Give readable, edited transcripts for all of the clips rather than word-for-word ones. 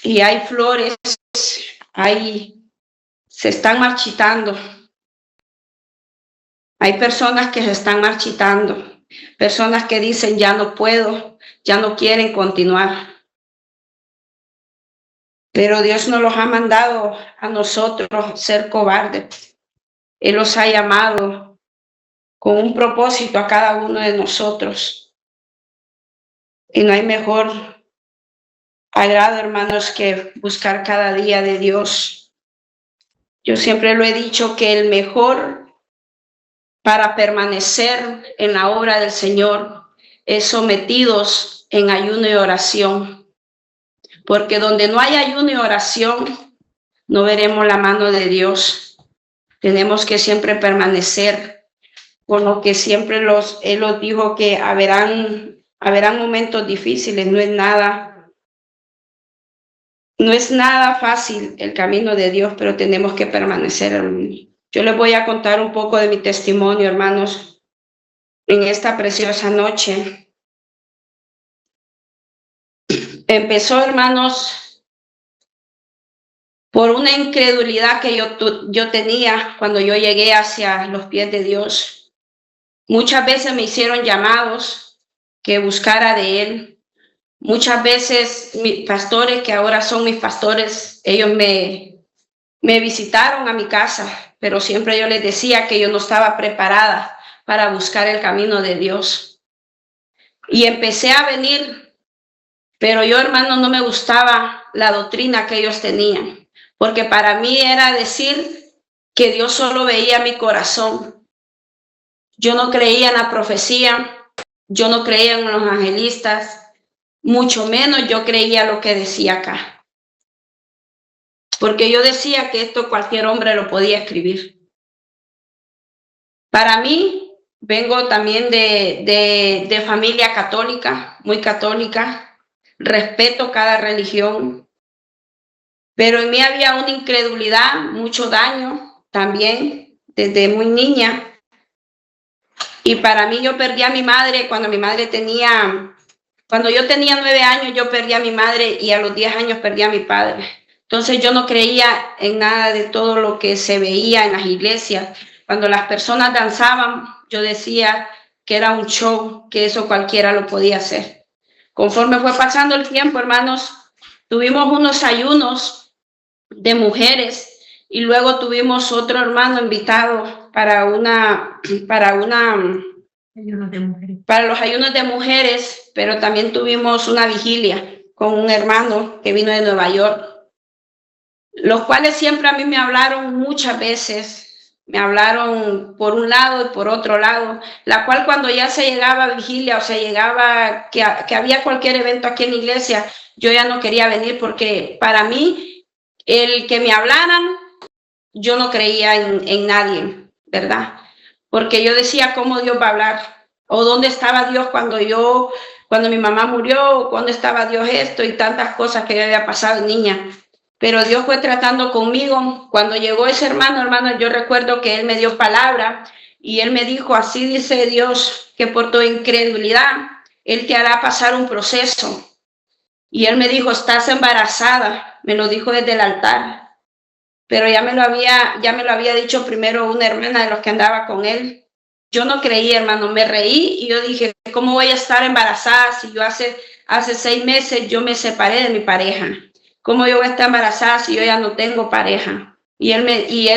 y hay flores, se están marchitando. Hay personas que se están marchitando, personas que dicen ya no puedo, ya no quieren continuar. Pero Dios no los ha mandado a nosotros ser cobardes. Él los ha llamado con un propósito a cada uno de nosotros. Y no hay mejor agrado, hermanos, que buscar cada día de Dios. Yo siempre lo he dicho que el mejor para permanecer en la obra del Señor es sometidos en ayuno y oración. Porque donde no hay ayuno y oración, no veremos la mano de Dios. Tenemos que siempre permanecer, por lo que siempre Él nos dijo que haberán momentos difíciles, no es nada fácil el camino de Dios, pero tenemos que permanecer, hermanos. Yo les voy a contar un poco de mi testimonio, hermanos, en esta preciosa noche. Empezó, hermanos, por una incredulidad que yo tenía cuando yo llegué hacia los pies de Dios. Muchas veces me hicieron llamados que buscara de Él. Muchas veces mis pastores, que ahora son mis pastores, ellos me visitaron a mi casa, pero siempre yo les decía que yo no estaba preparada para buscar el camino de Dios. Y empecé a venir, pero yo, hermano, no me gustaba la doctrina que ellos tenían, porque para mí era decir que Dios solo veía mi corazón. Yo no creía en la profecía, yo no creía en los evangelistas, mucho menos yo creía lo que decía acá. Porque yo decía que esto cualquier hombre lo podía escribir. Para mí, vengo también de familia católica, muy católica, respeto cada religión, pero en mí había una incredulidad, mucho daño también, desde muy niña. Y para mí yo perdí a mi madre cuando yo tenía 9 años, yo perdí a mi madre y a los 10 años perdí a mi padre. Entonces yo no creía en nada de todo lo que se veía en las iglesias. Cuando las personas danzaban, yo decía que era un show, que eso cualquiera lo podía hacer. Conforme fue pasando el tiempo, hermanos, tuvimos unos ayunos de mujeres y luego tuvimos otro hermano invitado para los ayunos de mujeres, pero también tuvimos una vigilia con un hermano que vino de Nueva York, los cuales siempre a mí me hablaron muchas veces, me hablaron por un lado y por otro lado, la cual cuando ya se llegaba a vigilia o se llegaba que había cualquier evento aquí en la iglesia, yo ya no quería venir porque para mí el que me hablaran, yo no creía en nadie, ¿verdad? Porque yo decía, ¿cómo Dios va a hablar? ¿O dónde estaba Dios cuando mi mamá murió? ¿Dónde estaba Dios esto? Y tantas cosas que yo había pasado niña. Pero Dios fue tratando conmigo. Cuando llegó ese hermano, yo recuerdo que él me dio palabra y él me dijo, así dice Dios, que por tu incredulidad, Él te hará pasar un proceso. Y él me dijo, estás embarazada. Me lo dijo desde el altar. Pero ya me lo había dicho primero una hermana de los que andaba con él. Yo no creí, hermano, me reí y yo dije, ¿cómo voy a estar embarazada si yo hace 6 meses yo me separé de mi pareja? ¿Cómo yo voy a estar embarazada si yo ya no tengo pareja? Y él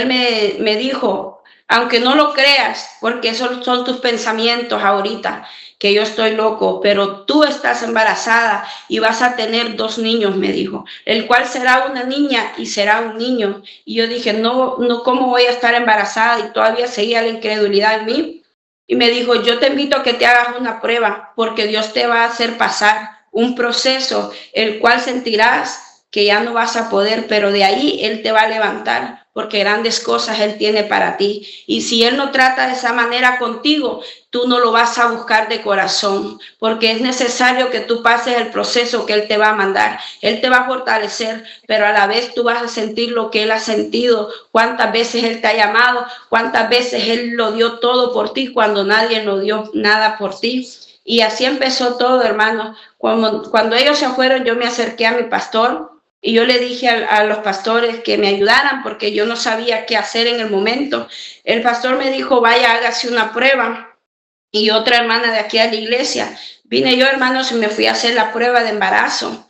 me dijo, aunque no lo creas, porque esos son tus pensamientos ahorita, que yo estoy loco, pero tú estás embarazada y vas a tener 2 niños, me dijo, el cual será una niña y será un niño. Y yo dije, no, ¿cómo voy a estar embarazada? Y todavía seguía la incredulidad en mí. Y me dijo, yo te invito a que te hagas una prueba, porque Dios te va a hacer pasar un proceso, el cual sentirás que ya no vas a poder, pero de ahí Él te va a levantar, porque grandes cosas Él tiene para ti. Y si Él no trata de esa manera contigo, tú no lo vas a buscar de corazón, porque es necesario que tú pases el proceso que Él te va a mandar. Él te va a fortalecer, pero a la vez tú vas a sentir lo que Él ha sentido, cuántas veces Él te ha llamado, cuántas veces Él lo dio todo por ti cuando nadie lo dio nada por ti. Y así empezó todo, hermano. Cuando ellos se fueron, yo me acerqué a mi pastor y yo le dije a los pastores que me ayudaran porque yo no sabía qué hacer en el momento. El pastor me dijo, vaya, hágase una prueba. Y otra hermana de aquí a la iglesia. Vine yo, hermanos, y me fui a hacer la prueba de embarazo.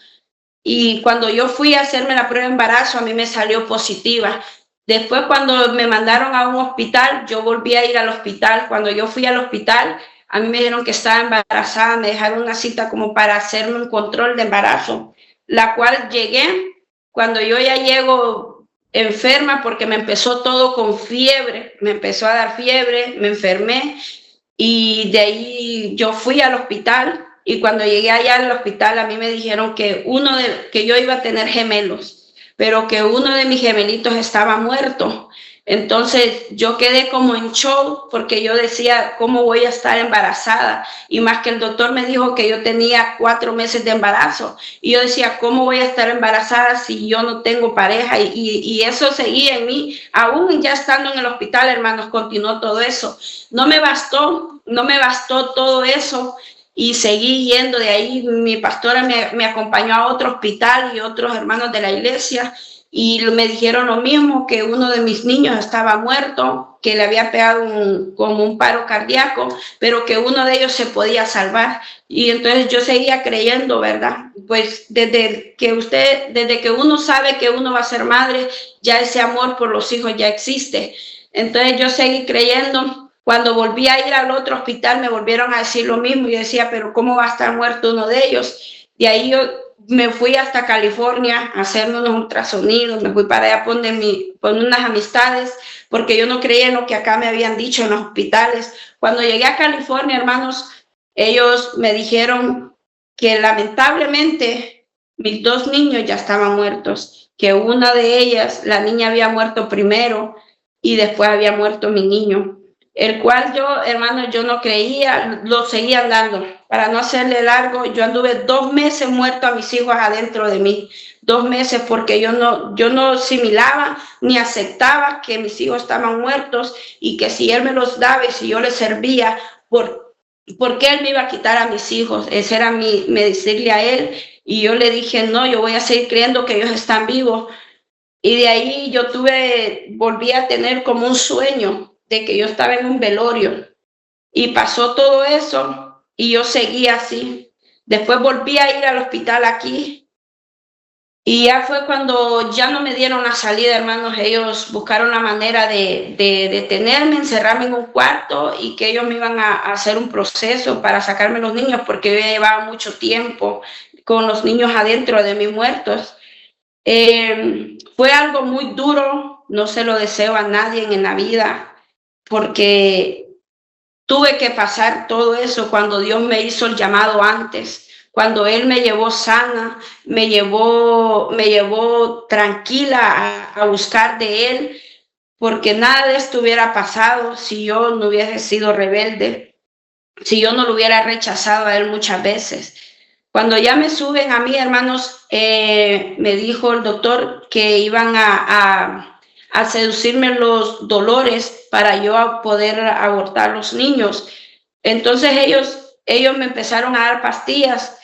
Y cuando yo fui a hacerme la prueba de embarazo, a mí me salió positiva. Después, cuando me mandaron a un hospital, yo volví a ir al hospital. Cuando yo fui al hospital, a mí me dijeron que estaba embarazada, me dejaron una cita como para hacerme un control de embarazo, la cual llegué. Cuando yo ya llego enferma, porque me empezó todo con fiebre, me empezó a dar fiebre, me enfermé, y de ahí yo fui al hospital, y cuando llegué allá al hospital a mí me dijeron que yo iba a tener gemelos, pero que uno de mis gemelitos estaba muerto. Entonces yo quedé como en shock porque yo decía, ¿cómo voy a estar embarazada? Y más que el doctor me dijo que yo tenía 4 meses de embarazo. Y yo decía, ¿cómo voy a estar embarazada si yo no tengo pareja? Y eso seguía en mí. Aún ya estando en el hospital, hermanos, continuó todo eso. No me bastó todo eso. Y seguí yendo de ahí. Mi pastora me acompañó a otro hospital y otros hermanos de la iglesia, y me dijeron lo mismo, que uno de mis niños estaba muerto, que le había pegado como un paro cardíaco, pero que uno de ellos se podía salvar. Y entonces yo seguía creyendo, ¿verdad? Pues desde que uno sabe que uno va a ser madre, ya ese amor por los hijos ya existe. Entonces yo seguí creyendo. Cuando volví a ir al otro hospital me volvieron a decir lo mismo. Yo decía, pero ¿cómo va a estar muerto uno de ellos? Y ahí yo me fui hasta California a hacerme unos ultrasonidos, me fui para allá con unas amistades, porque yo no creía en lo que acá me habían dicho en los hospitales. Cuando llegué a California, hermanos, ellos me dijeron que lamentablemente mis 2 niños ya estaban muertos, que una de ellas, la niña había muerto primero y después había muerto mi niño, el cual yo, hermano, yo no creía, lo seguía dando. Para no hacerle largo, yo anduve 2 meses muerto a mis hijos adentro de mí, 2 meses, porque yo no asimilaba ni aceptaba que mis hijos estaban muertos, y que si él me los daba y si yo les servía, ¿por qué él me iba a quitar a mis hijos? Ese era mi decirle a él, y yo le dije, no, yo voy a seguir creyendo que ellos están vivos. Y de ahí volví a tener como un sueño de que yo estaba en un velorio, y pasó todo eso y yo seguí así. Después volví a ir al hospital aquí, y ya fue cuando ya no me dieron la salida, hermanos. Ellos buscaron la manera de detenerme, encerrarme en un cuarto, y que ellos me iban a hacer un proceso para sacarme los niños, porque yo ya llevaba mucho tiempo con los niños adentro de mis muertos. Fue algo muy duro, no se lo deseo a nadie en la vida, porque tuve que pasar todo eso cuando Dios me hizo el llamado antes, cuando Él me llevó sana, me llevó tranquila a buscar de Él, porque nada de esto hubiera pasado si yo no hubiese sido rebelde, si yo no lo hubiera rechazado a Él muchas veces. Cuando ya me suben a mí, hermanos, me dijo el doctor que iban a seducirme los dolores para yo poder abortar los niños. Entonces ellos me empezaron a dar pastillas,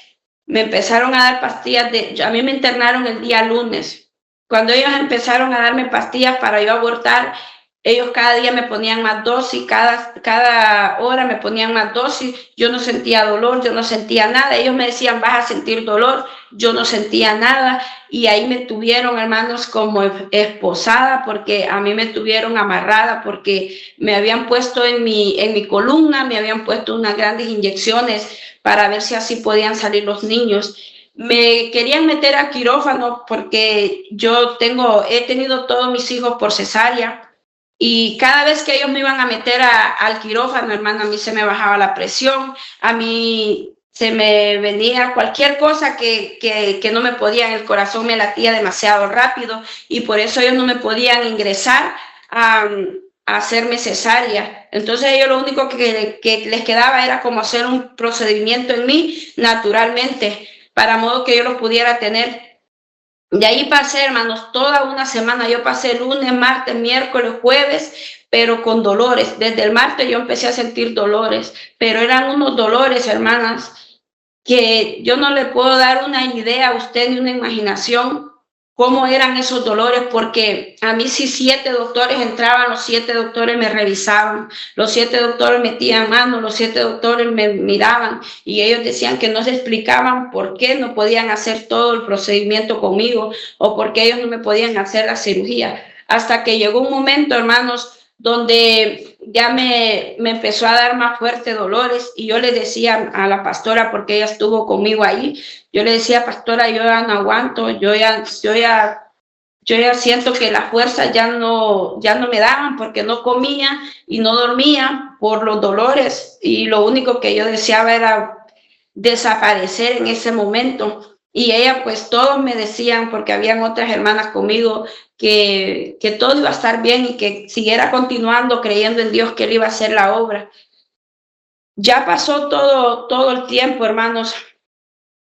a mí me internaron el día lunes. Cuando ellos empezaron a darme pastillas para yo abortar, ellos cada día me ponían más dosis, cada hora me ponían más dosis. Yo no sentía dolor, yo no sentía nada. Ellos me decían, vas a sentir dolor. Yo no sentía nada. Y ahí me tuvieron, hermanos, como esposada, porque a mí me tuvieron amarrada, porque me habían puesto en mi columna, me habían puesto unas grandes inyecciones para ver si así podían salir los niños. Me querían meter a quirófano porque he tenido todos mis hijos por cesárea. Y cada vez que ellos me iban a meter al quirófano, hermano, a mí se me bajaba la presión, a mí se me venía cualquier cosa que no me podían, el corazón me latía demasiado rápido, y por eso ellos no me podían ingresar a hacerme cesárea. Entonces ellos lo único que les quedaba era como hacer un procedimiento en mí naturalmente, para modo que yo lo pudiera tener. De ahí pasé, hermanos, toda una semana. Yo pasé lunes, martes, miércoles, jueves, pero con dolores. Desde el martes yo empecé a sentir dolores, pero eran unos dolores, hermanas, que yo no le puedo dar una idea a usted ni una imaginación. cómo eran esos dolores, porque a mí si 7 doctores entraban, los 7 doctores me revisaban, los 7 doctores metían mano, los 7 doctores me miraban y ellos decían que no se explicaban por qué no podían hacer todo el procedimiento conmigo o por qué ellos no me podían hacer la cirugía. Hasta que llegó un momento, hermanos, donde ya me empezó a dar más fuertes dolores y yo le decía a la pastora, porque ella estuvo conmigo ahí, yo le decía, pastora, yo ya no aguanto, yo ya siento que las fuerzas ya no me daban porque no comía y no dormía por los dolores y lo único que yo deseaba era desaparecer en ese momento. Y ella, pues todos me decían, porque habían otras hermanas conmigo, que todo iba a estar bien y que siguiera continuando creyendo en Dios, que Él iba a hacer la obra. Ya pasó todo el tiempo, hermanos.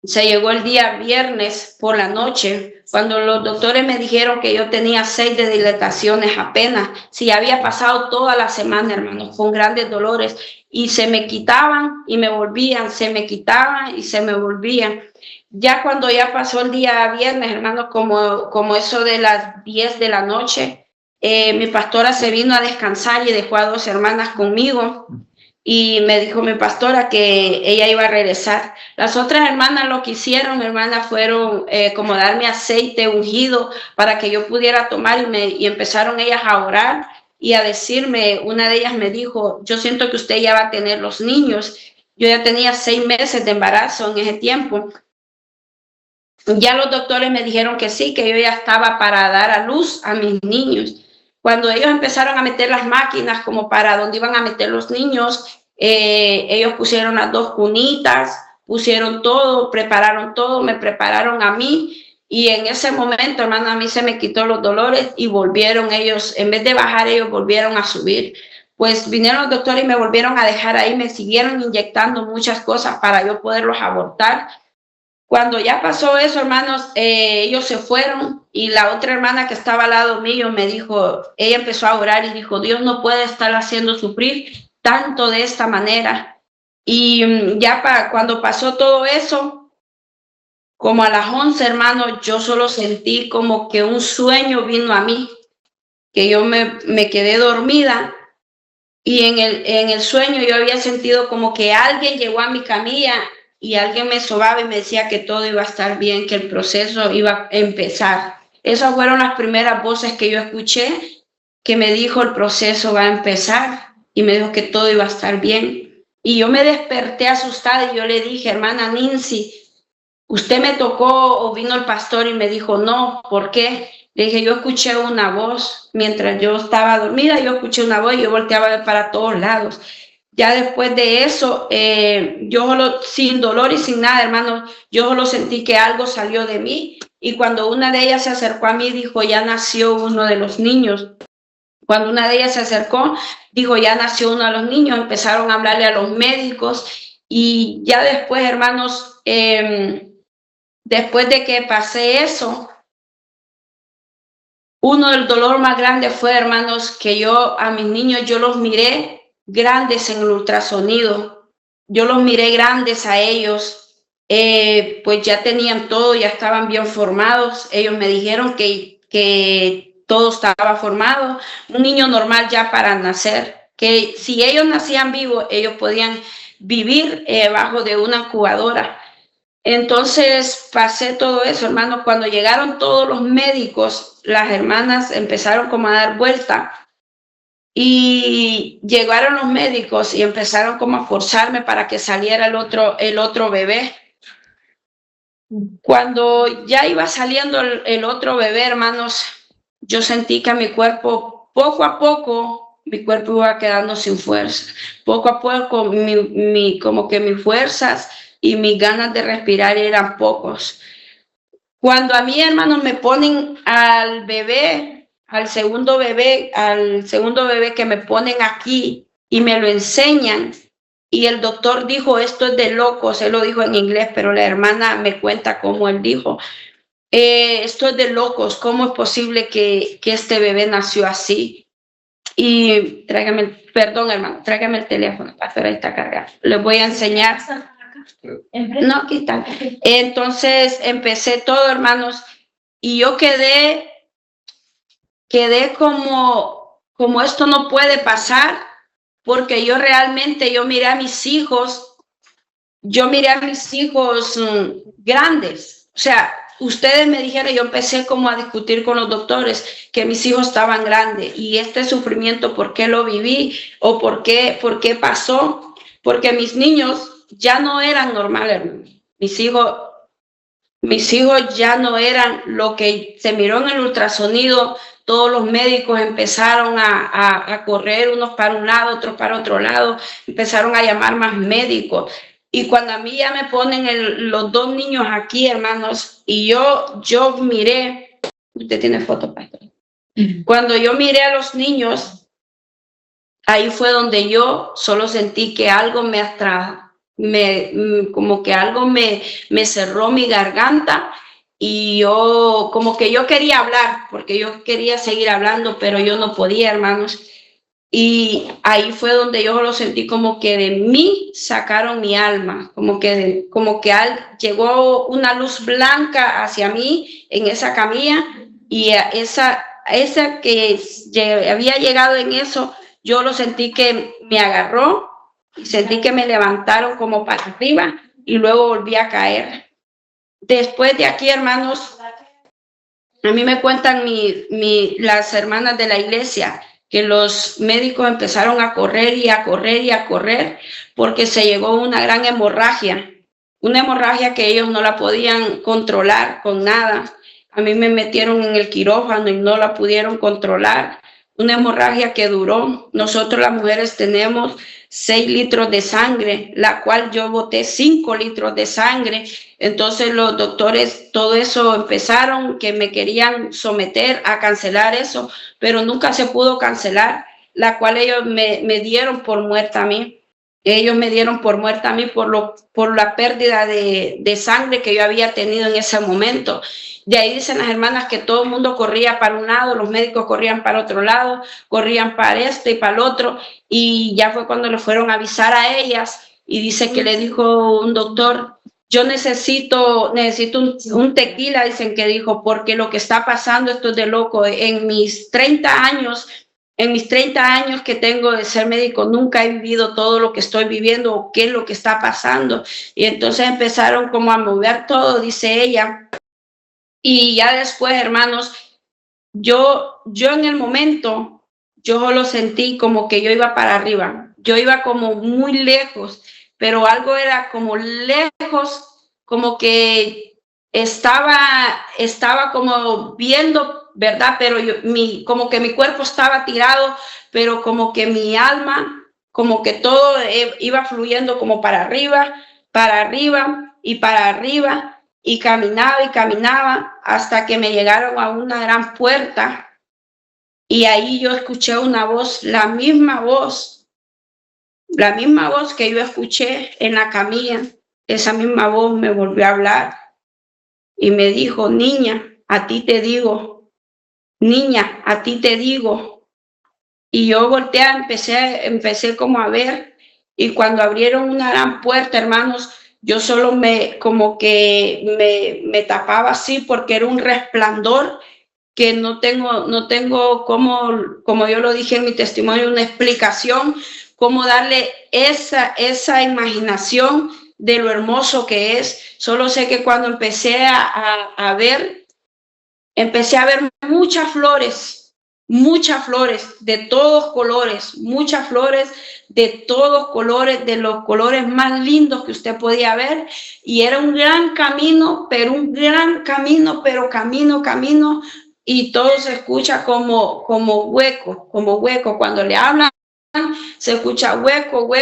Se llegó el día viernes por la noche, cuando los doctores me dijeron que yo tenía 6 de dilataciones apenas. Sí, había pasado toda la semana, hermanos, con grandes dolores. Y se me quitaban y me volvían, se me quitaban y se me volvían. Ya cuando ya pasó el día viernes, hermanos, como eso de las 10 de la noche, mi pastora se vino a descansar y dejó a 2 hermanas conmigo. Y me dijo mi pastora que ella iba a regresar. Las otras hermanas lo que hicieron, hermanas, fueron como darme aceite ungido para que yo pudiera tomar y empezaron ellas a orar y a decirme, una de ellas me dijo, yo siento que usted ya va a tener los niños. Yo ya tenía 6 meses de embarazo en ese tiempo. Ya los doctores me dijeron que sí, que yo ya estaba para dar a luz a mis niños. Cuando ellos empezaron a meter las máquinas como para donde iban a meter los niños, ellos pusieron las 2 cunitas, pusieron todo, prepararon todo, me prepararon a mí y en ese momento, hermano, a mí se me quitó los dolores y volvieron ellos, en vez de bajar, ellos volvieron a subir. Pues vinieron los doctores y me volvieron a dejar ahí, me siguieron inyectando muchas cosas para yo poderlos abortar. Cuando ya pasó eso, hermanos, ellos se fueron y la otra hermana que estaba al lado mío me dijo, ella empezó a orar y dijo, Dios no puede estar haciendo sufrir tanto de esta manera. Y ya cuando pasó todo eso, como a las 11, hermanos, yo solo sentí como que un sueño vino a mí, que yo me quedé dormida y en el sueño yo había sentido como que alguien llegó a mi camilla y alguien me sobaba y me decía que todo iba a estar bien, que el proceso iba a empezar. Esas fueron las primeras voces que yo escuché, que me dijo el proceso va a empezar y me dijo que todo iba a estar bien. Y yo me desperté asustada y yo le dije, hermana Nancy, ¿usted me tocó o vino el pastor? Y me dijo, no, ¿por qué? Le dije, yo escuché una voz mientras yo estaba dormida, yo escuché una voz y yo volteaba a ver para todos lados. Ya después de eso, yo solo, sin dolor y sin nada, hermano, yo solo sentí que algo salió de mí. Y cuando una de ellas se acercó a mí, dijo, ya nació uno de los niños. Cuando una de ellas se acercó, dijo, ya nació uno de los niños. Empezaron a hablarle a los médicos. Y ya después, hermanos, después de que pasé eso, uno del dolor más grande fue, hermanos, que yo a mis niños, yo los miré grandes en el ultrasonido. Yo los miré grandes a ellos, pues ya tenían todo, ya estaban bien formados. Ellos me dijeron que todo estaba formado, un niño normal ya para nacer, que si ellos nacían vivos, ellos podían vivir bajo de una incubadora. Entonces pasé todo eso, hermano. Cuando llegaron todos los médicos, las hermanas empezaron como a dar vuelta y llegaron los médicos y empezaron como a forzarme para que saliera el otro bebé. Cuando ya iba saliendo el otro bebé, hermanos, yo sentí que mi cuerpo, poco a poco, mi cuerpo iba quedando sin fuerza. Poco a poco, como que mis fuerzas y mis ganas de respirar eran pocos. Cuando a mí, hermanos, me ponen al segundo bebé que me ponen aquí y me lo enseñan, y el doctor dijo, esto es de locos, él lo dijo en inglés, pero la hermana me cuenta cómo él dijo, esto es de locos, ¿cómo es posible que este bebé nació así? Y tráigame el teléfono, pastor, ahí está cargado. Les voy a enseñar. No, aquí está. Entonces empecé todo, hermanos, y yo quedé como esto no puede pasar, porque yo realmente, yo miré a mis hijos grandes. O sea, ustedes me dijeron, yo empecé como a discutir con los doctores que mis hijos estaban grandes y este sufrimiento, ¿por qué lo viví? ¿O por qué pasó? Porque mis niños ya no eran normales, hermano. Mis hijos ya no eran lo que se miró en el ultrasonido. Todos los médicos empezaron a correr, unos para un lado, otros para otro lado, empezaron a llamar más médicos. Y cuando a mí ya me ponen los dos niños aquí, hermanos, y yo miré, usted tiene foto, pastor. Cuando yo miré a los niños, ahí fue donde yo solo sentí que algo me atrajo. Como que algo me cerró mi garganta y yo como que yo quería hablar porque yo quería seguir hablando, pero yo no podía, hermanos. Y ahí fue donde yo lo sentí como que de mí sacaron mi alma, como que llegó una luz blanca hacia mí en esa camilla y esa que había llegado en eso, yo lo sentí que me agarró. Sentí que me levantaron como para arriba y luego volví a caer. Después de aquí, hermanos, a mí me cuentan las hermanas de la iglesia que los médicos empezaron a correr y a correr y a correr porque se llegó una gran hemorragia que ellos no la podían controlar con nada. A mí me metieron en el quirófano y no la pudieron controlar. Una hemorragia que duró. Nosotros las mujeres tenemos 6 litros de sangre, la cual yo boté 5 litros de sangre. Entonces los doctores, todo eso empezaron, que me querían someter a cancelar eso, pero nunca se pudo cancelar, la cual ellos me dieron por muerta a mí. Ellos me dieron por muerta a mí por la pérdida de sangre que yo había tenido en ese momento. De ahí dicen las hermanas que todo el mundo corría para un lado, los médicos corrían para otro lado, corrían para este y para el otro, y ya fue cuando le fueron a avisar a ellas, y dice que le dijo un doctor, yo necesito un tequila, dicen que dijo, porque lo que está pasando esto es de loco. En mis 30 años que tengo de ser médico, nunca he vivido todo lo que estoy viviendo o qué es lo que está pasando. Y entonces empezaron como a mover todo, dice ella. Y ya después, hermanos, yo en el momento, yo lo sentí como que yo iba para arriba. Yo iba como muy lejos, pero algo era como lejos, como que estaba como viendo, ¿verdad? Pero como que mi cuerpo estaba tirado, pero como que mi alma, como que todo iba fluyendo como para arriba y para arriba, y caminaba hasta que me llegaron a una gran puerta, y ahí yo escuché una voz, la misma voz que yo escuché en la camilla. Esa misma voz me volvió a hablar y me dijo, niña, a ti te digo, niña, a ti te digo. Y yo volteé, empecé como a ver, y cuando abrieron una gran puerta, hermanos, yo solo como que me tapaba así porque era un resplandor que no tengo como yo lo dije en mi testimonio, una explicación, cómo darle esa imaginación de lo hermoso que es. Solo sé que cuando empecé a ver muchas flores de todos colores, muchas flores de todos colores, de los colores más lindos que usted podía ver, y era un gran camino, pero camino, y todo se escucha como hueco, cuando le hablan, se escucha hueco,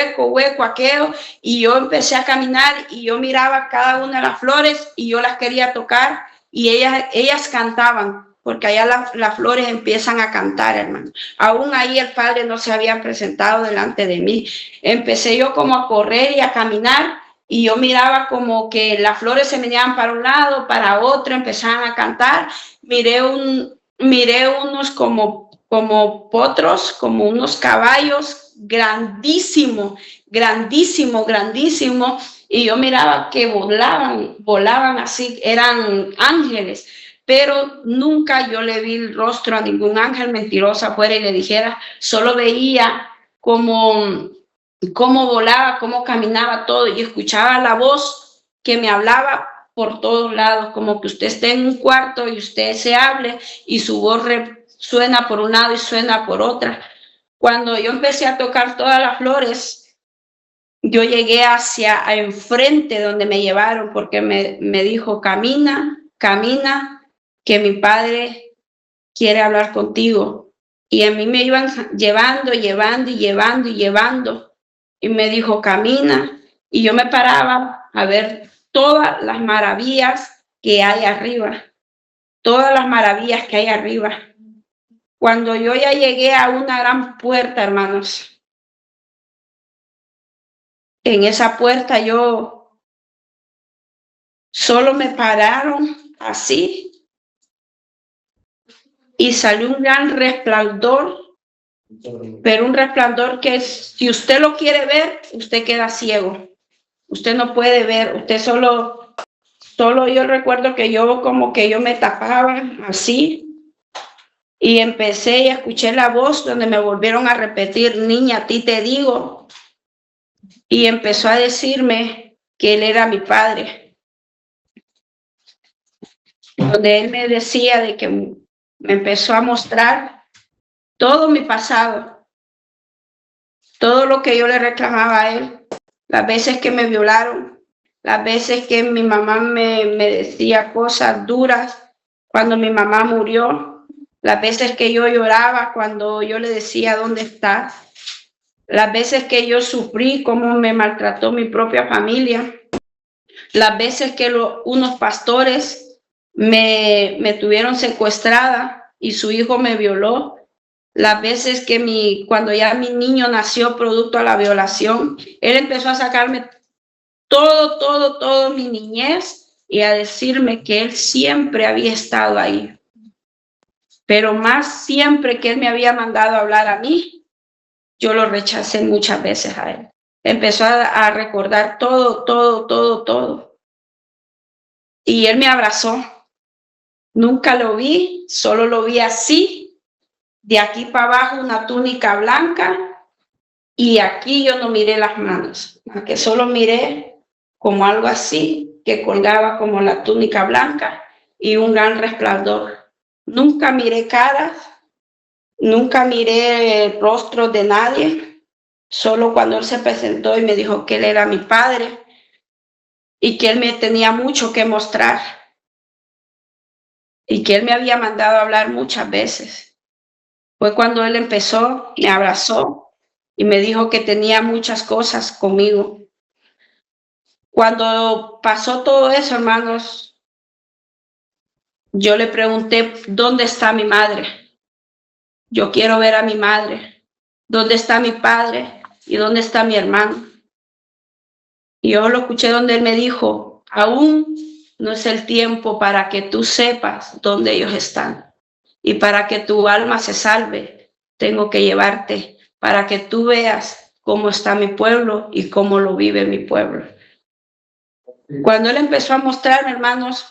aquello, y yo empecé a caminar, y yo miraba cada una de las flores, y yo las quería tocar, y ellas cantaban, porque allá las flores empiezan a cantar, hermano. Aún ahí el Padre no se había presentado delante de mí. Empecé yo como a correr y a caminar, y yo miraba como que las flores se me llevaban para un lado, para otro, empezaban a cantar. Miré unos como potros, como unos caballos grandísimos, y yo miraba que volaban así, eran ángeles. pero nunca yo le vi el rostro a ningún ángel mentiroso afuera y le dijera, solo veía cómo volaba, cómo caminaba todo, y escuchaba la voz que me hablaba por todos lados, como que usted esté en un cuarto y usted se hable y su voz suena por un lado y suena por otra. Cuando yo empecé a tocar todas las flores, yo llegué hacia enfrente donde me llevaron, porque me dijo, camina, camina, que mi padre quiere hablar contigo. Y a mí me iban llevando, llevando y llevando y llevando. Y me dijo, camina. Y yo me paraba a ver todas las maravillas que hay arriba. Todas las maravillas que hay arriba. Cuando yo ya llegué a una gran puerta, hermanos, en esa puerta yo solo me pararon así y salió un gran resplandor, pero un resplandor que si usted lo quiere ver, usted queda ciego. Usted no puede ver, usted solo yo recuerdo que yo como que yo me tapaba así y empecé y escuché la voz donde me volvieron a repetir, niña, a ti te digo. Y empezó a decirme que él era mi padre. Donde él me decía de que me empezó a mostrar todo mi pasado, todo lo que yo le reclamaba a él, las veces que me violaron, las veces que mi mamá me decía cosas duras cuando mi mamá murió, las veces que yo lloraba cuando yo le decía ¿dónde estás? Las veces que yo sufrí cómo me maltrató mi propia familia, las veces que unos pastores me tuvieron secuestrada y su hijo me violó, las veces que cuando ya mi niño nació producto a la violación, él empezó a sacarme todo mi niñez y a decirme que él siempre había estado ahí. Pero más siempre que él me había mandado a hablar a mí, yo lo rechacé muchas veces a él. Empezó a recordar todo. Y él me abrazó. Nunca lo vi, solo lo vi así, de aquí para abajo una túnica blanca y aquí yo no miré las manos, que solo miré como algo así que colgaba como la túnica blanca y un gran resplandor. Nunca miré caras, nunca miré rostros de nadie, solo cuando él se presentó y me dijo que él era mi padre y que él me tenía mucho que mostrar y que él me había mandado a hablar muchas veces. Fue cuando él empezó, me abrazó y me dijo que tenía muchas cosas conmigo. Cuando pasó todo eso, hermanos, yo le pregunté, ¿dónde está mi madre? Yo quiero ver a mi madre. ¿Dónde está mi padre? ¿Y dónde está mi hermano? Y yo lo escuché donde él me dijo, aún no es el tiempo para que tú sepas dónde ellos están. Y para que tu alma se salve, tengo que llevarte para que tú veas cómo está mi pueblo y cómo lo vive mi pueblo. Cuando él empezó a mostrarme, hermanos,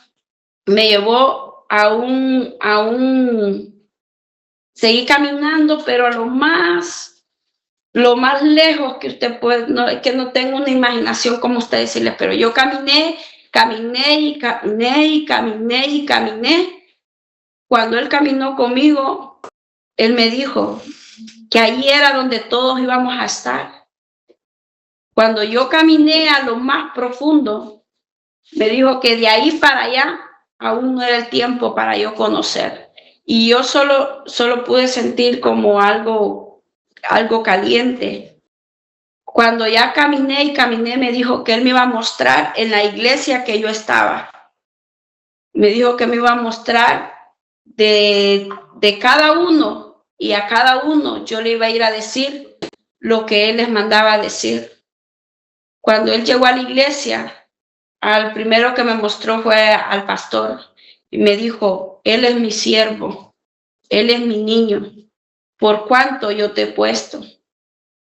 me llevó a seguí caminando, pero a lo más lejos que usted puede, no, es que no tengo una imaginación como usted decirle, pero yo caminé. Cuando él caminó conmigo, él me dijo que allí era donde todos íbamos a estar. Cuando yo caminé a lo más profundo, me dijo que de ahí para allá aún no era el tiempo para yo conocer. Y yo solo pude sentir como algo caliente. Cuando ya caminé, me dijo que él me iba a mostrar en la iglesia que yo estaba. Me dijo que me iba a mostrar de cada uno, y a cada uno yo le iba a ir a decir lo que él les mandaba a decir. Cuando él llegó a la iglesia, al primero que me mostró fue al pastor y me dijo, él es mi siervo, él es mi niño, por cuánto yo te he puesto.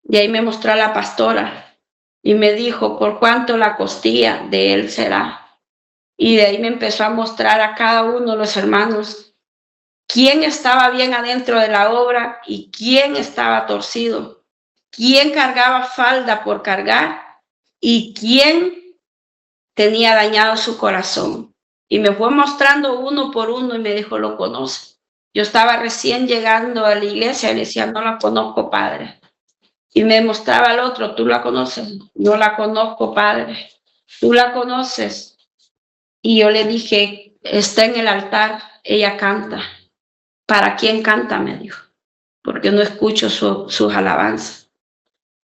Y ahí me mostró a la pastora y me dijo, por cuánto la costilla de él será. Y de ahí me empezó a mostrar a cada uno de los hermanos quién estaba bien adentro de la obra y quién estaba torcido, quién cargaba falda por cargar y quién tenía dañado su corazón. Y me fue mostrando uno por uno y me dijo, ¿lo conoce? Yo estaba recién llegando a la iglesia y le decía, no la conozco, padre. Y me mostraba al otro, ¿tú la conoces? No la conozco, padre. ¿Tú la conoces? Y yo le dije, está en el altar, ella canta. ¿Para quién canta? Me dijo, porque no escucho sus alabanzas.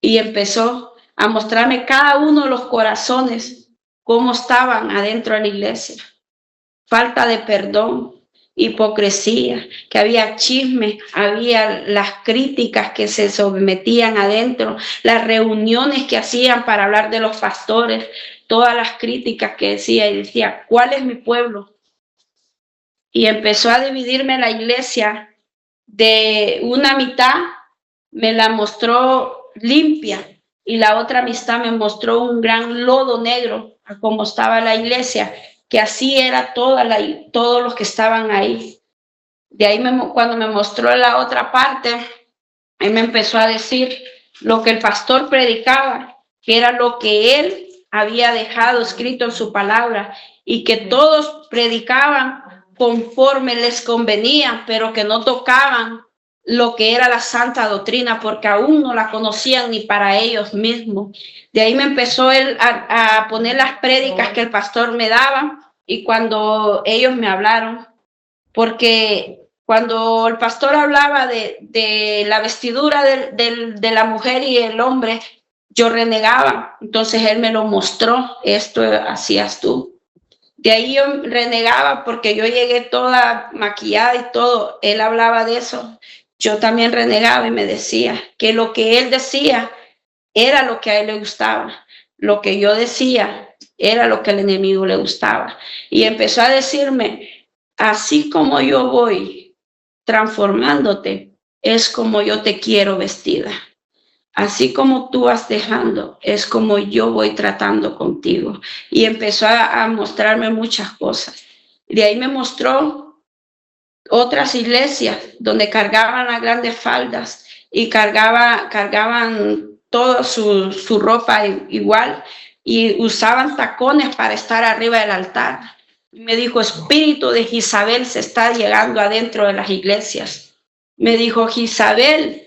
Y empezó a mostrarme cada uno de los corazones, cómo estaban adentro de la iglesia. Falta de perdón, hipocresía, que había chisme, había las críticas que se sometían adentro, las reuniones que hacían para hablar de los pastores, todas las críticas que decía y decía, ¿cuál es mi pueblo? Y empezó a dividirme la iglesia de una mitad, me la mostró limpia y la otra mitad me mostró un gran lodo negro a cómo estaba la iglesia, que así era todos los que estaban ahí. De ahí cuando me mostró la otra parte, él me empezó a decir lo que el pastor predicaba, que era lo que él había dejado escrito en su palabra y que todos predicaban conforme les convenía, pero que no tocaban lo que era la santa doctrina, porque aún no la conocían ni para ellos mismos. De ahí me empezó él a poner las prédicas que el pastor me daba y cuando ellos me hablaron, porque cuando el pastor hablaba de la vestidura de la mujer y el hombre, yo renegaba. Entonces él me lo mostró, esto hacías tú. De ahí yo renegaba porque yo llegué toda maquillada y todo. Él hablaba de eso. Yo también renegaba y me decía que lo que él decía era lo que a él le gustaba. Lo que yo decía era lo que al enemigo le gustaba. Y empezó a decirme, así como yo voy transformándote, es como yo te quiero vestida. Así como tú vas dejando, es como yo voy tratando contigo. Y empezó a mostrarme muchas cosas. De ahí me mostró otras iglesias donde cargaban las grandes faldas y cargaban toda su ropa igual y usaban tacones para estar arriba del altar. Me dijo, espíritu de Jezabel se está llegando adentro de las iglesias. Me dijo, Jezabel.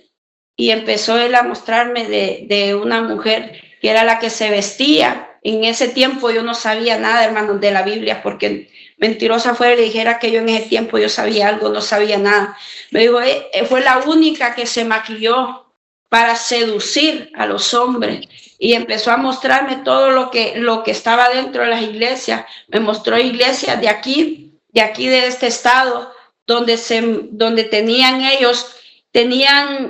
Y empezó él a mostrarme de una mujer que era la que se vestía. En ese tiempo yo no sabía nada, hermanos, de la Biblia, porque mentirosa fuera y le dijera que yo en ese tiempo yo sabía algo, no sabía nada. Me dijo, fue la única que se maquilló para seducir a los hombres. Y empezó a mostrarme todo lo que estaba dentro de las iglesias. Me mostró iglesias de aquí de este estado, donde tenían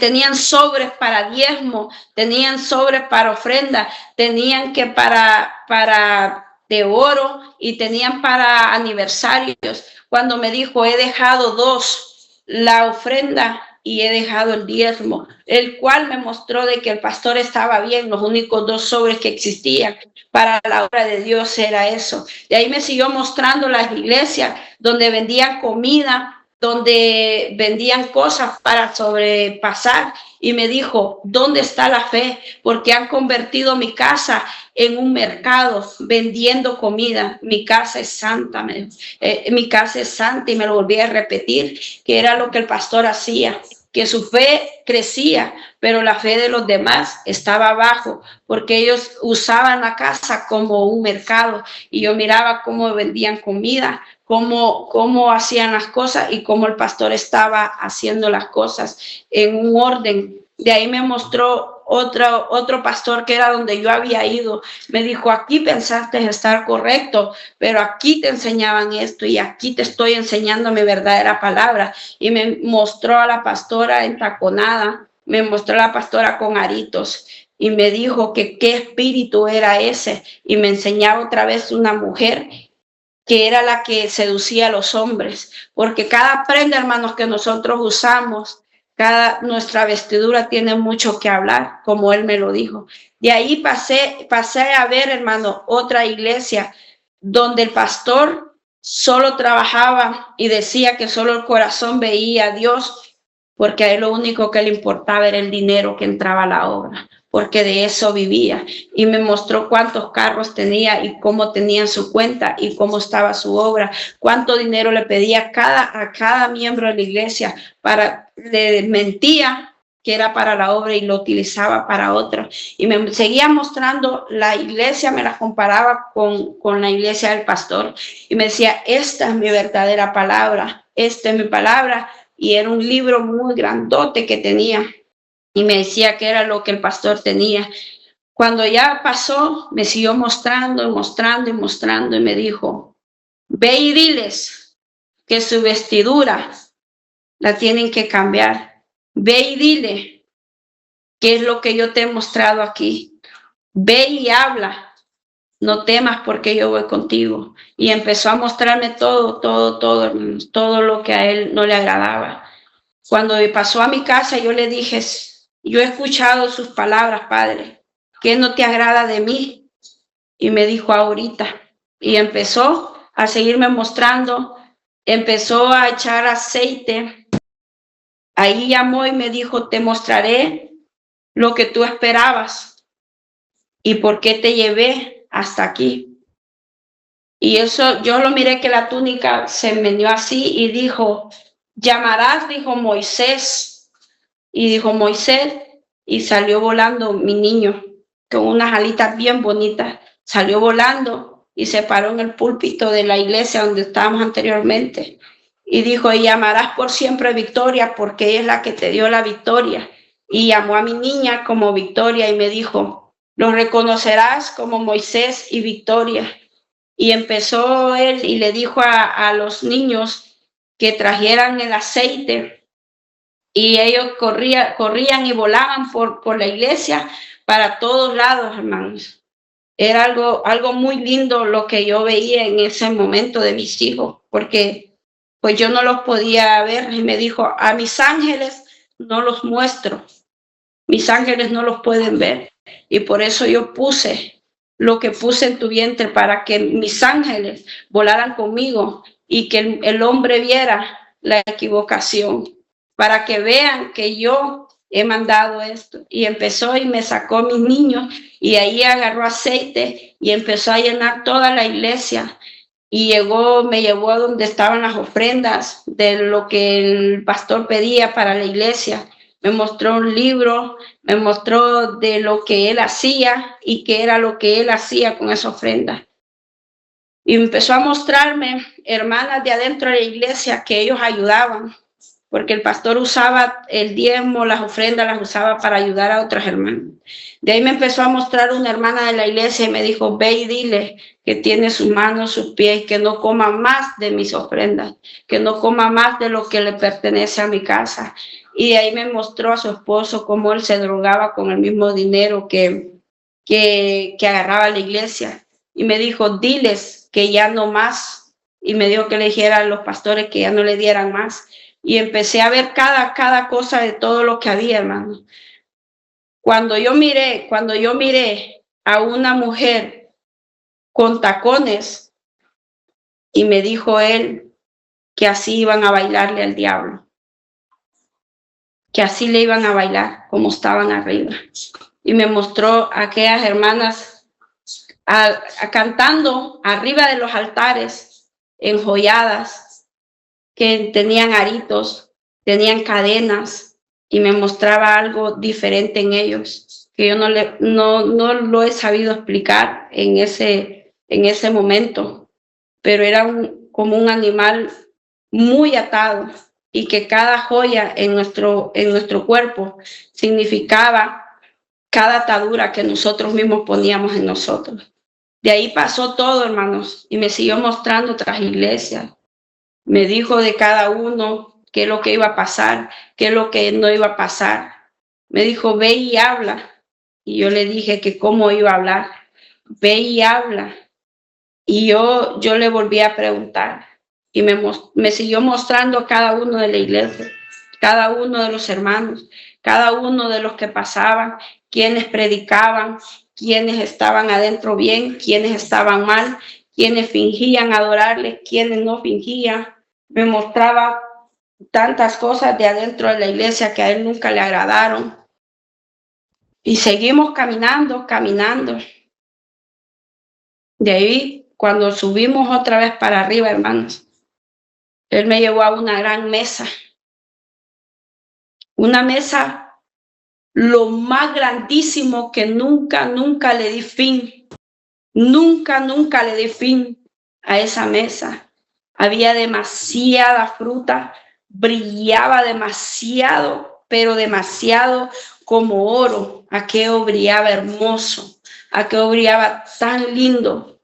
tenían sobres para diezmo, tenían sobres para ofrenda, tenían que para de oro y tenían para aniversarios. Cuando me dijo, he dejado dos, la ofrenda y he dejado el diezmo, el cual me mostró de que el pastor estaba bien, los únicos dos sobres que existían para la obra de Dios era eso. De ahí me siguió mostrando las iglesias donde vendían comida, donde vendían cosas para sobrepasar y me dijo, ¿dónde está la fe? Porque han convertido mi casa en un mercado vendiendo comida. Mi casa es santa, mi casa es santa y me lo volví a repetir, que era lo que el pastor hacía, que su fe crecía, pero la fe de los demás estaba abajo, porque ellos usaban la casa como un mercado y yo miraba cómo vendían comida, cómo hacían las cosas y cómo el pastor estaba haciendo las cosas en un orden. De ahí me mostró otro pastor que era donde yo había ido. Me dijo, aquí pensaste estar correcto, pero aquí te enseñaban esto y aquí te estoy enseñando mi verdadera palabra. Y me mostró a la pastora entaconada, me mostró a la pastora con aritos y me dijo que qué espíritu era ese y me enseñaba otra vez una mujer que era la que seducía a los hombres, porque cada prenda, hermanos, que nosotros usamos nuestra vestidura tiene mucho que hablar, como él me lo dijo. De ahí pasé a ver, hermano, otra iglesia donde el pastor solo trabajaba y decía que solo el corazón veía a Dios, porque a él lo único que le importaba era el dinero que entraba a la obra, porque de eso vivía. Y me mostró cuántos carros tenía y cómo tenían su cuenta y cómo estaba su obra, cuánto dinero le pedía a cada miembro de la iglesia, le mentía que era para la obra y lo utilizaba para otra. Y me seguía mostrando la iglesia, me la comparaba con la iglesia del pastor y me decía, esta es mi verdadera palabra, esta es mi palabra. Y era un libro muy grandote que tenía y me decía que era lo que el pastor tenía. Cuando ya pasó, me siguió mostrando y me dijo, ve y diles que su vestidura la tienen que cambiar. Ve y dile qué es lo que yo te he mostrado aquí. Ve y habla. No temas porque yo voy contigo. Y empezó a mostrarme todo lo que a él no le agradaba. Cuando pasó a mi casa, yo le dije, yo he escuchado sus palabras, Padre. ¿Qué no te agrada de mí? Y me dijo, ahorita. Y empezó a seguirme mostrando. Empezó a echar aceite. Ahí llamó y me dijo, te mostraré lo que tú esperabas y por qué te llevé hasta aquí. Y eso, yo lo miré que la túnica se meneó así y dijo, llamarás, dijo Moisés. Y dijo Moisés, y salió volando mi niño con unas alitas bien bonitas. Salió volando y se paró en el púlpito de la iglesia donde estábamos anteriormente. Y dijo, y llamarás por siempre Victoria, porque ella es la que te dio la victoria. Y llamó a mi niña como Victoria y me dijo, lo reconocerás como Moisés y Victoria. Y empezó él y le dijo a los niños que trajeran el aceite y ellos corrían y volaban por la iglesia para todos lados, hermanos. Era algo muy lindo lo que yo veía en ese momento de mis hijos, porque pues yo no los podía ver y me dijo, a mis ángeles no los muestro, mis ángeles no los pueden ver y por eso yo puse lo que puse en tu vientre para que mis ángeles volaran conmigo y que el hombre viera la equivocación, para que vean que yo he mandado esto. Y empezó y me sacó mis niños y ahí agarró aceite y empezó a llenar toda la iglesia. Y me llevó a donde estaban las ofrendas de lo que el pastor pedía para la iglesia. Me mostró un libro, me mostró de lo que él hacía y qué era lo que él hacía con esa ofrenda. Y empezó a mostrarme hermanas de adentro de la iglesia que ellos ayudaban, porque el pastor usaba el diezmo, las ofrendas las usaba para ayudar a otras hermanas. De ahí me empezó a mostrar una hermana de la iglesia y me dijo, ve y dile que tiene sus manos, sus pies, que no coma más de mis ofrendas, que no coma más de lo que le pertenece a mi casa. Y de ahí me mostró a su esposo cómo él se drogaba con el mismo dinero que agarraba la iglesia. Y me dijo, diles que ya no más. Y me dijo que le dijera a los pastores que ya no le dieran más. Y empecé a ver cada cosa de todo lo que había, hermano. Cuando yo miré a una mujer con tacones y me dijo él que así iban a bailarle al diablo, que así le iban a bailar como estaban arriba. Y me mostró a aquellas hermanas cantando arriba de los altares, enjolladas, que tenían aritos, tenían cadenas, y me mostraba algo diferente en ellos, que yo no lo he sabido explicar en ese momento, pero era como un animal muy atado, y que cada joya en nuestro cuerpo significaba cada atadura que nosotros mismos poníamos en nosotros. De ahí pasó todo, hermanos, y me siguió mostrando otras iglesias. Me dijo de cada uno qué es lo que iba a pasar, qué es lo que no iba a pasar. Me dijo, ve y habla. Y yo le dije que cómo iba a hablar. Ve y habla. Y yo le volví a preguntar. Y me siguió mostrando cada uno de la iglesia, cada uno de los hermanos, cada uno de los que pasaban, quienes predicaban, quienes estaban adentro bien, quienes estaban mal, quienes fingían adorarle, quienes no fingían. Me mostraba tantas cosas de adentro de la iglesia que a él nunca le agradaron. Y seguimos caminando. De ahí, cuando subimos otra vez para arriba, hermanos, él me llevó a una gran mesa. Una mesa lo más grandísimo que nunca le di fin. Nunca le di fin a esa mesa. Había demasiada fruta, brillaba demasiado, pero demasiado como oro. Aquello brillaba hermoso, aquello brillaba tan lindo,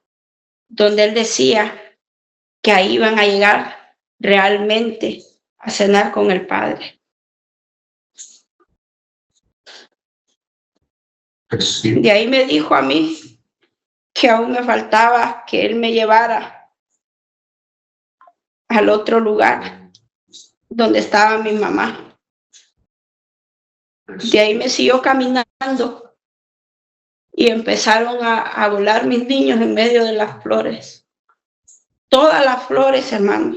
donde él decía que ahí iban a llegar realmente a cenar con el Padre. De ahí me dijo a mí que aún me faltaba que él me llevara al otro lugar donde estaba mi mamá. De ahí me siguió caminando y empezaron a volar mis niños en medio de las flores. Todas las flores, hermano.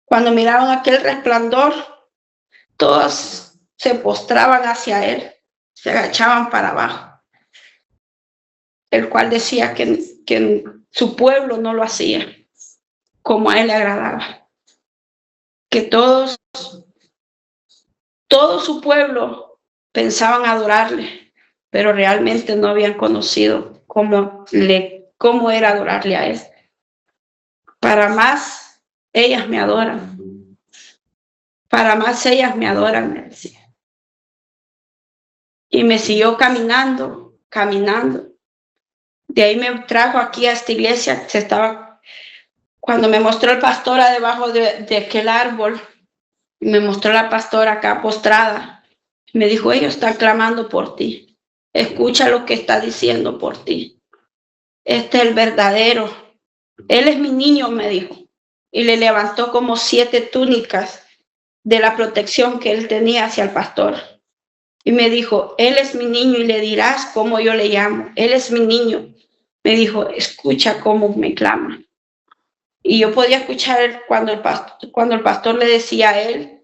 Cuando miraban aquel resplandor, todas se postraban hacia él, se agachaban para abajo. El cual decía que su pueblo no lo hacía como a él le agradaba. Que todo su pueblo pensaban adorarle, pero realmente no habían conocido cómo era adorarle a él. Para más, ellas me adoran. Para más, ellas me adoran, me decía. Y me siguió caminando. De ahí me trajo aquí a esta iglesia. Cuando me mostró el pastor debajo de aquel árbol, me mostró la pastora acá postrada. Me dijo, ellos están clamando por ti. Escucha lo que está diciendo por ti. Este es el verdadero. Él es mi niño, me dijo. Y le levantó como 7 túnicas de la protección que él tenía hacia el pastor. Y me dijo, él es mi niño y le dirás cómo yo le llamo. Él es mi niño. Me dijo, escucha cómo me clama. Y yo podía escuchar cuando el pastor le decía a él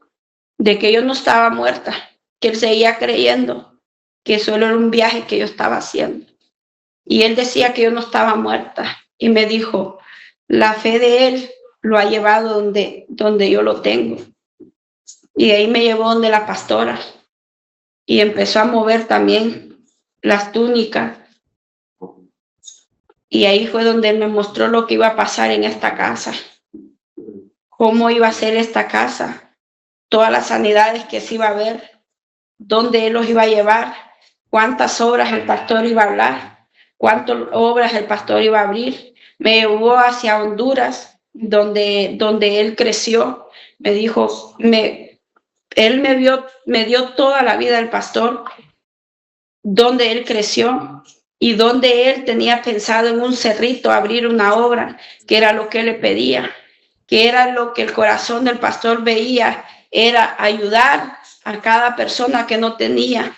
de que yo no estaba muerta, que él seguía creyendo que solo era un viaje que yo estaba haciendo. Y él decía que yo no estaba muerta. Y me dijo, la fe de él lo ha llevado donde yo lo tengo. Y de ahí me llevó donde la pastora. Y empezó a mover también las túnicas. Y ahí fue donde él me mostró lo que iba a pasar en esta casa. Cómo iba a ser esta casa. Todas las sanidades que se iba a ver. Dónde él los iba a llevar. Cuántas obras el pastor iba a hablar. Cuántas obras el pastor iba a abrir. Me llevó hacia Honduras, donde él creció. Me dijo, él me dio toda la vida del pastor, donde él creció y donde él tenía pensado en un cerrito abrir una obra, que era lo que él le pedía, que era lo que el corazón del pastor veía, era ayudar a cada persona que no tenía,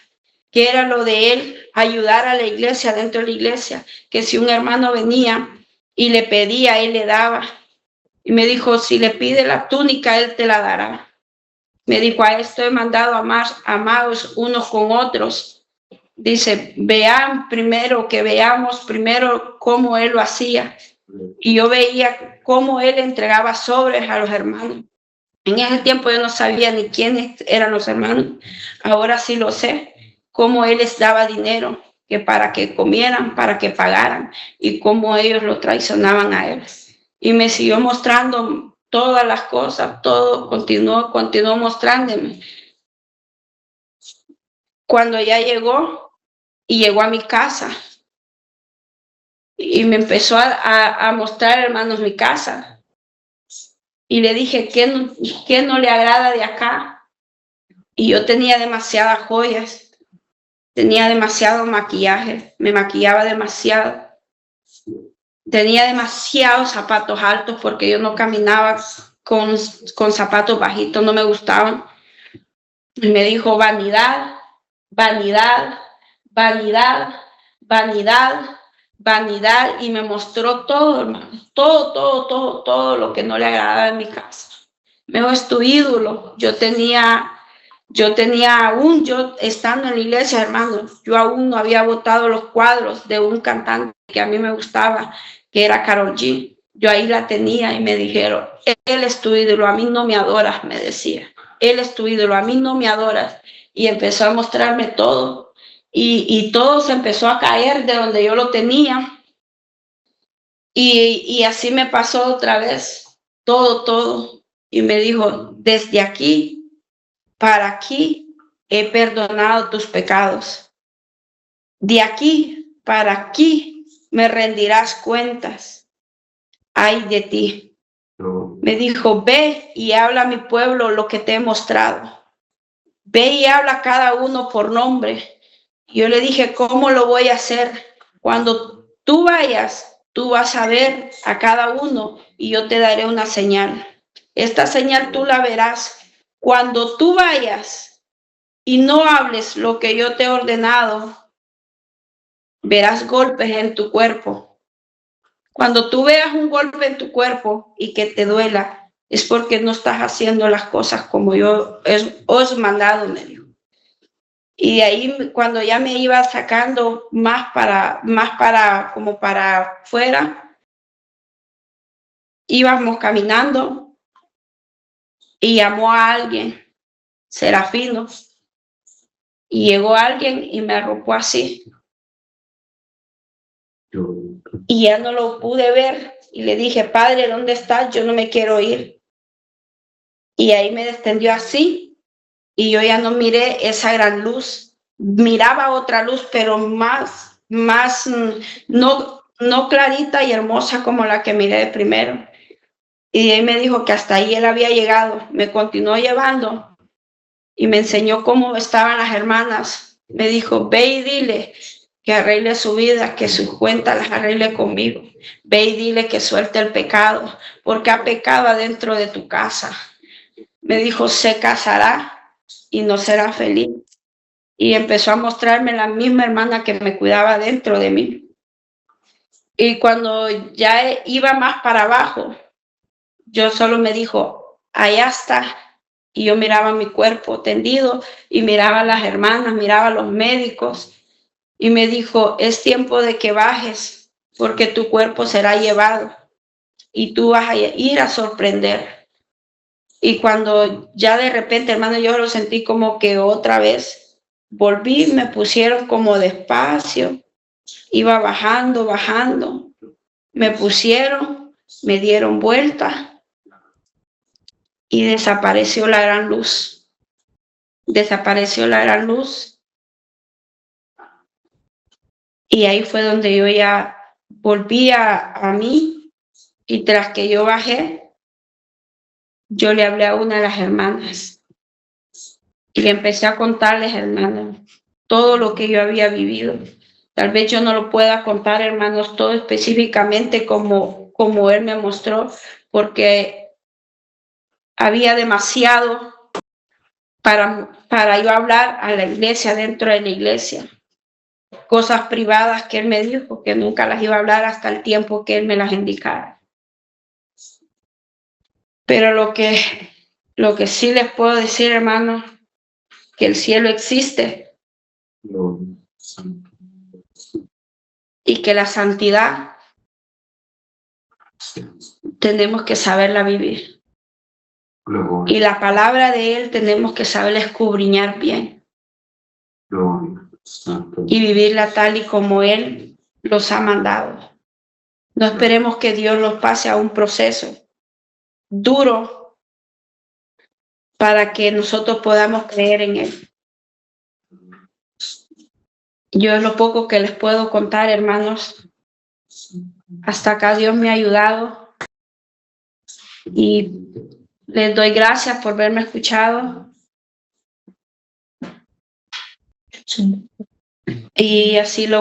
que era lo de él, ayudar a la iglesia, dentro de la iglesia, que si un hermano venía y le pedía, él le daba. Y me dijo, si le pide la túnica, él te la dará. Me dijo, a esto he mandado amados unos con otros. Dice, veamos primero cómo él lo hacía. Y yo veía cómo él entregaba sobres a los hermanos. En ese tiempo yo no sabía ni quiénes eran los hermanos. Ahora sí lo sé. Cómo él les daba dinero, que para que comieran, para que pagaran. Y cómo ellos lo traicionaban a él. Y me siguió mostrando todas las cosas, todo continuó mostrándome. Cuando ya llegó a mi casa y me empezó a mostrar, hermanos, mi casa. Y le dije, ¿qué no le agrada de acá? Y yo tenía demasiadas joyas, tenía demasiado maquillaje, me maquillaba demasiado. Tenía demasiados zapatos altos porque yo no caminaba con zapatos bajitos, no me gustaban. Y me dijo vanidad, vanidad, vanidad, vanidad, vanidad, y me mostró todo, hermano, todo lo que no le agradaba en mi casa. Me dijo, es tu ídolo. Yo estando en la iglesia, hermano, yo aún no había botado los cuadros de un cantante que a mí me gustaba, que era Karol G. Yo ahí la tenía y me dijeron, él es tu ídolo, a mí no me adoras, me decía. Él es tu ídolo, a mí no me adoras. Y empezó a mostrarme todo. Y todo se empezó a caer de donde yo lo tenía. Y así me pasó otra vez, todo. Y me dijo, desde aquí para aquí he perdonado tus pecados. De aquí para aquí me rendirás cuentas. Ay de ti. Me dijo, ve y habla a mi pueblo lo que te he mostrado. Ve y habla a cada uno por nombre. Y yo le dije, ¿cómo lo voy a hacer? Cuando tú vayas, tú vas a ver a cada uno y yo te daré una señal. Esta señal tú la verás cuando tú vayas y no hables lo que yo te he ordenado. Verás golpes en tu cuerpo. Cuando tú veas un golpe en tu cuerpo y que te duela, es porque no estás haciendo las cosas como yo os he mandado, me dijo. Y de ahí, cuando ya me iba sacando como para afuera, íbamos caminando y llamó a alguien, Serafino, y llegó alguien y me arropó así. Y ya no lo pude ver y le dije, Padre, ¿dónde estás? Yo no me quiero ir. Y ahí me descendió así y yo ya no miré esa gran luz. Miraba otra luz, pero más no clarita y hermosa como la que miré de primero. Y ahí me dijo que hasta ahí él había llegado. Me continuó llevando y me enseñó cómo estaban las hermanas. Me dijo, ve y dile que arregle su vida, que sus cuentas las arregle conmigo. Ve y dile que suelte el pecado, porque ha pecado adentro de tu casa. Me dijo, se casará y no será feliz. Y empezó a mostrarme la misma hermana que me cuidaba dentro de mí. Y cuando ya iba más para abajo, yo solo me dijo, allá está. Y yo miraba mi cuerpo tendido y miraba a las hermanas, miraba a los médicos. Y me dijo, es tiempo de que bajes, porque tu cuerpo será llevado y tú vas a ir a sorprender. Y cuando ya de repente, hermano, yo lo sentí como que otra vez volví, me pusieron como despacio, iba bajando, me pusieron, me dieron vuelta y desapareció la gran luz. Desapareció la gran luz. Y ahí fue donde yo ya volví a mí, y tras que yo bajé, yo le hablé a una de las hermanas y le empecé a contarles, hermanos, todo lo que yo había vivido. Tal vez yo no lo pueda contar, hermanos, todo específicamente como él me mostró, porque había demasiado para yo hablar a la iglesia, dentro de la iglesia. Cosas privadas que él me dijo que nunca las iba a hablar hasta el tiempo que él me las indicara. Pero lo que sí les puedo decir, hermanos, que el cielo existe y que la santidad tenemos que saberla vivir. Y la palabra de él tenemos que saberla escudriñar bien y vivirla tal y como él los ha mandado. No esperemos que Dios los pase a un proceso duro para que nosotros podamos creer en él. Yo es lo poco que les puedo contar, hermanos. Hasta acá Dios me ha ayudado y les doy gracias por haberme escuchado. Y así lo